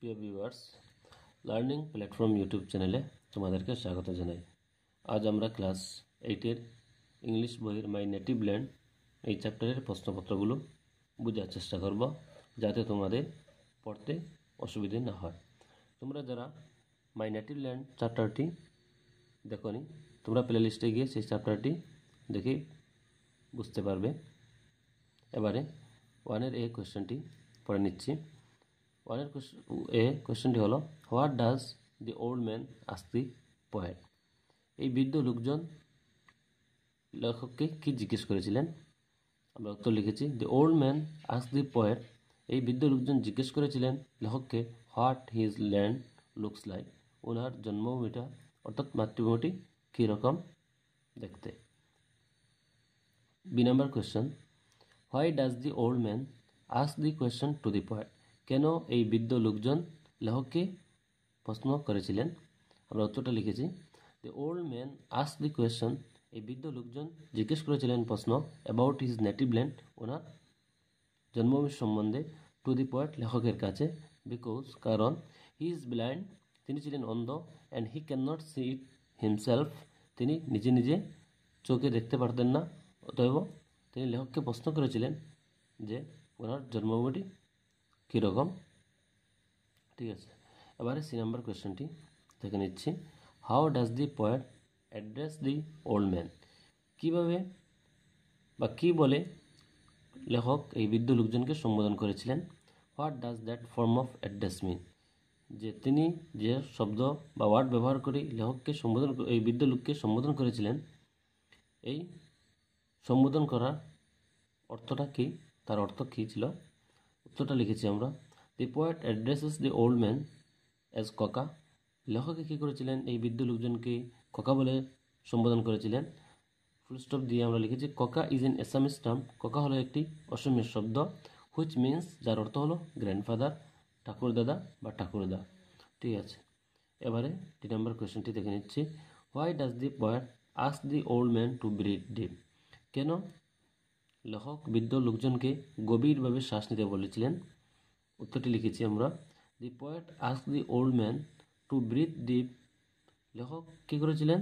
প্রিয় viewers, learning platform YouTube চ্যানেলে তোমাদেরকে স্বাগত জানাই। আজ আমরা ক্লাস 8-এর ইংলিশ বইয়ের মাই নেটিভ ল্যান্ড এই চ্যাপ্টারের প্রশ্নপত্রগুলো বোঝার চেষ্টা করব, যাতে তোমাদের পড়তে অসুবিধে না হয়। তোমরা যারা মাই নেটিভ ল্যান্ড চ্যাপ্টারটি দেখোনি, তোমরা প্লেলিস্টে গিয়ে সেই চ্যাপ্টারটি দেখে বুঝতে পারবে। এবারে 1-এর এই কোয়েশ্চেনটি পড়ে নিচ্ছি। 1-এর কোয়েশ্চেনটি হলো, what does the old man ask the poet? এই বৃদ্ধ লোকজন লেখককে কি জিজ্ঞেস করেছিলেন? আমরা উত্তর লিখেছি, the old man ask the poet. এই বৃদ্ধ লোকজন জিজ্ঞেস করেছিলেন লেখককে what his land looks like. ওনার জন্মভূমিটা অর্থাৎ মাতৃভূমিটি কীরকম দেখতে। B number question, why does the old man ask the question to the poet? কেন এই বৃদ্ধ লোকজন লেখককে প্রশ্ন করেছিলেন? আমরা উত্তরটা লিখেছি, the old man ask the question. এই বৃদ্ধ লোকজন জিজ্ঞেস করেছিলেন প্রশ্ন অ্যাবাউট হিজ নেটিভ ল্যান্ড, ওনার জন্মভূমির সম্বন্ধে, টু দি পোয়েট লেখকের কাছে, বিকজ কারণ, হি ইজ ব্লাইন্ড তিনি ছিলেন অন্ধ, and he can not see it himself তিনি নিজে নিজে চোখে দেখতে পারতেন না। অতএব তিনি লেখককে প্রশ্ন করেছিলেন যে ওনার জন্মভূমিটি কীরকম। ঠিক আছে, এবারে সি নাম্বার কোয়েশ্চেনটি দেখে নিচ্ছি। How does the poet address the old man? কীভাবে বা কী বলে লেখক এই বৃদ্ধ লোকজনকে সম্বোধন করেছিলেন? What does that form of address mean? যে তিনি যে শব্দ বা ওয়ার্ড ব্যবহার করে লেখককে সম্বোধন, এই বৃদ্ধ লোককে সম্বোধন করেছিলেন, এই সম্বোধন করার অর্থটা কী, তার অর্থ কী ছিল? উত্তরটা লিখেছি আমরা, the poet addresses the old man as ককা। লেখকে কী করেছিলেন? এই বৃদ্ধ লোকজনকে ককা বলে সম্বোধন করেছিলেন। ফুল স্টপ দিয়ে আমরা লিখেছি, ককা ইজ এন অ্যাসামিজ টার্ম। ককা হলো একটি অসমীয় শব্দ, হুইচ মিন্স যার অর্থ হলো গ্র্যান্ডফাদার, ঠাকুরদাদা বা ঠাকুরদা। ঠিক আছে, এবারে 2 নম্বর কোয়েশ্চেনটি দেখে নিচ্ছি। Why does the poet ask the old man to breathe deep? কেন লেখক বৃদ্ধ লোকজনকে গভীরভাবে শ্বাস নিতে বলেছিলেন? উত্তরটি লিখেছি আমরা, the poet ask the old man to breathe deep. লেখক কী করেছিলেন?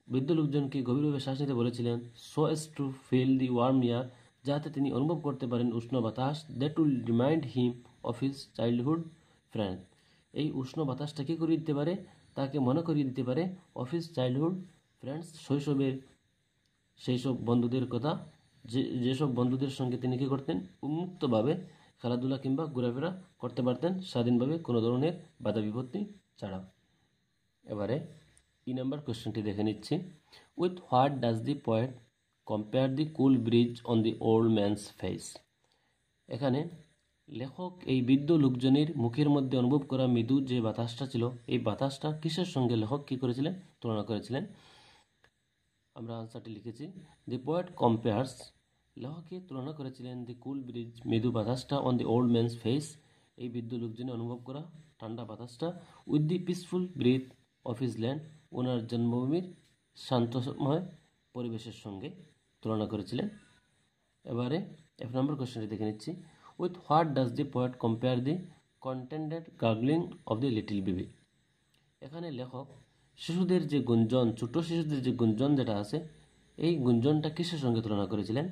বৃদ্ধ লোকজনকে গভীরভাবে শ্বাস নিতে বলেছিলেন, so as to feel the warm air, যাতে তিনি অনুভব করতে পারেন উষ্ণ বাতাস, that will remind him of his childhood friend. এই উষ্ণ বাতাসটা কী করিয়ে দিতে পারে? তাকে মনে করিয়ে দিতে পারে অফ হিজ চাইল্ডহুড ফ্রেন্ডস, শৈশবের সেই সব বন্ধুদের কথা, যেসব বন্ধুদের সঙ্গে তিনি কী করতেন? উন্মুক্তভাবে খেলাধুলা কিংবা ঘোরাফেরা করতে পারতেন, স্বাধীনভাবে, কোনো ধরনের বাধা বিপত্তি ছাড়া। এবারে 3 নম্বর কোয়েশ্চেনটি দেখে নিচ্ছি। With what does the poet compare the cool bridge on the old man's face? এখানে লেখক এই বৃদ্ধ লোকজনের মুখের মধ্যে অনুভব করা মৃদু যে বাতাসটা ছিল, এই বাতাসটা কিসের সঙ্গে লেখক কী করেছিলেন? তুলনা করেছিলেন। আমরা আনসারটি লিখেছি, দি পোয়েট কম্পেয়ার্স। লেখককে তুলনা করেছিলেন দি কুল ব্রিজ, মৃদু বাতাসটা, on the old man's face, এই বৃদ্ধ লোকজনের অনুভব করা ঠান্ডা বাতাসটা, with the peaceful breath of his land, ওনার জন্মভূমির শান্তময় পরিবেশের সঙ্গে তুলনা করেছিলেন। এবারে এক নম্বর কোয়েশ্চেনটি দেখে নিচ্ছি। With what does the poet compare the contented gurgling of the little baby? এখানে লেখক শিশুদের যে গুঞ্জন, ছোট শিশুদের যে গুঞ্জন যেটা আছে, এই গুঞ্জনটা কিসের সঙ্গে তুলনা করেছিলেন?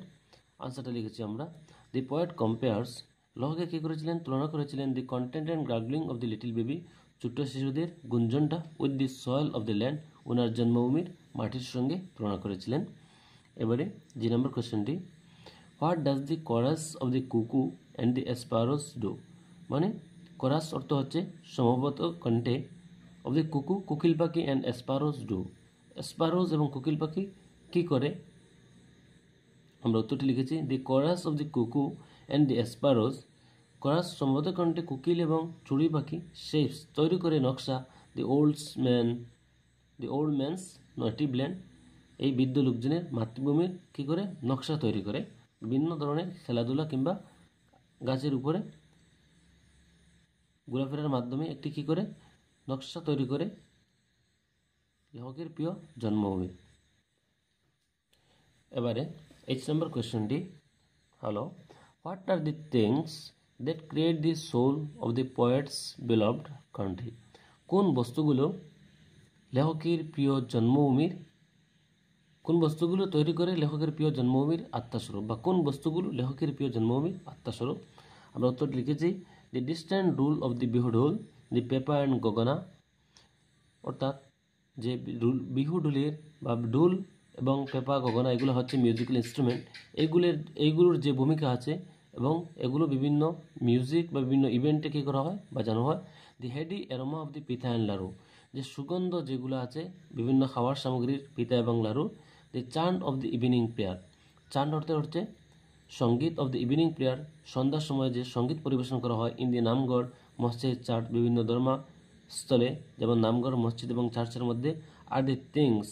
আনসারটা লিখেছি আমরা, দি পোয়েট কম্পেয়ার্স। লেখকে কী করেছিলেন? তুলনা করেছিলেন the content and gurgling of the little baby, ছোট্ট শিশুদের গুঞ্জনটা, with the soil of the land, ওনার জন্মভূমির মাটির সঙ্গে তুলনা করেছিলেন। এবারে জি নম্বর কোয়েশ্চেনটি, what does the chorus of the cuckoo and the sparrows do? মানে কোরাস অর্থ হচ্ছে সমবেত কণ্ঠে, অফ দি কুকু কোকিল পাখি, অ্যান্ড অ্যাসপারোস ডু, অ্যাসপারোস এবং কোকিল পাখি কী করে? আমরা উত্তরটি লিখেছি, দি chorus of the cuckoo and the অ্যাসপারোস। Chorus সমবেত কণ্ঠে কোকিল এবং চড়ুই পাখি শেপস তৈরি করে নকশা, দি ওল্ড ম্যানস নেটিভ ল্যান্ড, এই বৃদ্ধ লোকজনের মাতৃভূমির কী করে নকশা তৈরি করে, বিভিন্ন ধরনের খেলাধুলা কিংবা গাছের উপরে ঘোরাফেরার মাধ্যমে একটি কী করে নকশা তৈরি করে লেখকের প্রিয় জন্মভূমি। এবারে 8 নম্বর কোয়েশ্চেনটি হলো, what are the things that create the soul of the poet's beloved country. কোন বস্তুগুলো লেখকের প্রিয় জন্মভূমির তৈরি করে লেখকের প্রিয় জন্মভূমির আত্মাস্বরূপ, বা কোন বস্তুগুলো লেখকের প্রিয় জন্মভূমির আত্মাস্বরূপ? আমরা উত্তরটি লিখেছি, the distant roll of the Bihu dhol, the পেপা অ্যান্ড গগনা, অর্থাৎ যে বিহু ঢোলের বা ঢোল এবং পেপা গগনা এগুলো হচ্ছে মিউজিক্যাল ইনস্ট্রুমেন্ট, এইগুলোর যে ভূমিকা আছে এবং এগুলো বিভিন্ন মিউজিক বা বিভিন্ন ইভেন্টে কী করা হয় বাজানো হয়। The heady aroma of the pitha and laru, যে সুগন্ধ যেগুলো আছে বিভিন্ন খাবার সামগ্রীর পিঠা এবং লাড়ু। The chant of the evening prayer, chant অর্থে হচ্ছে সঙ্গীত, অফ দি ইভিনিং প্রেয়ার সন্ধ্যার সময় যে সঙ্গীত পরিবেশন করা হয়। ইন দি নামগড় মসজিদ চার্চ, বিভিন্ন ধর্মস্থলে যেমন নামগড় মসজিদ এবং চার্চের মধ্যে। আর দি থিংস,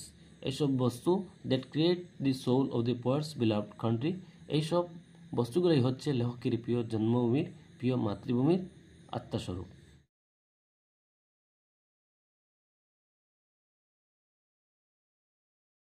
এইসব বস্তু that create the soul of the poet's beloved country, এইসব বস্তুগুলোই হচ্ছে লেখকের প্রিয় জন্মভূমির, প্রিয় মাতৃভূমির আত্মাস্বরূপ।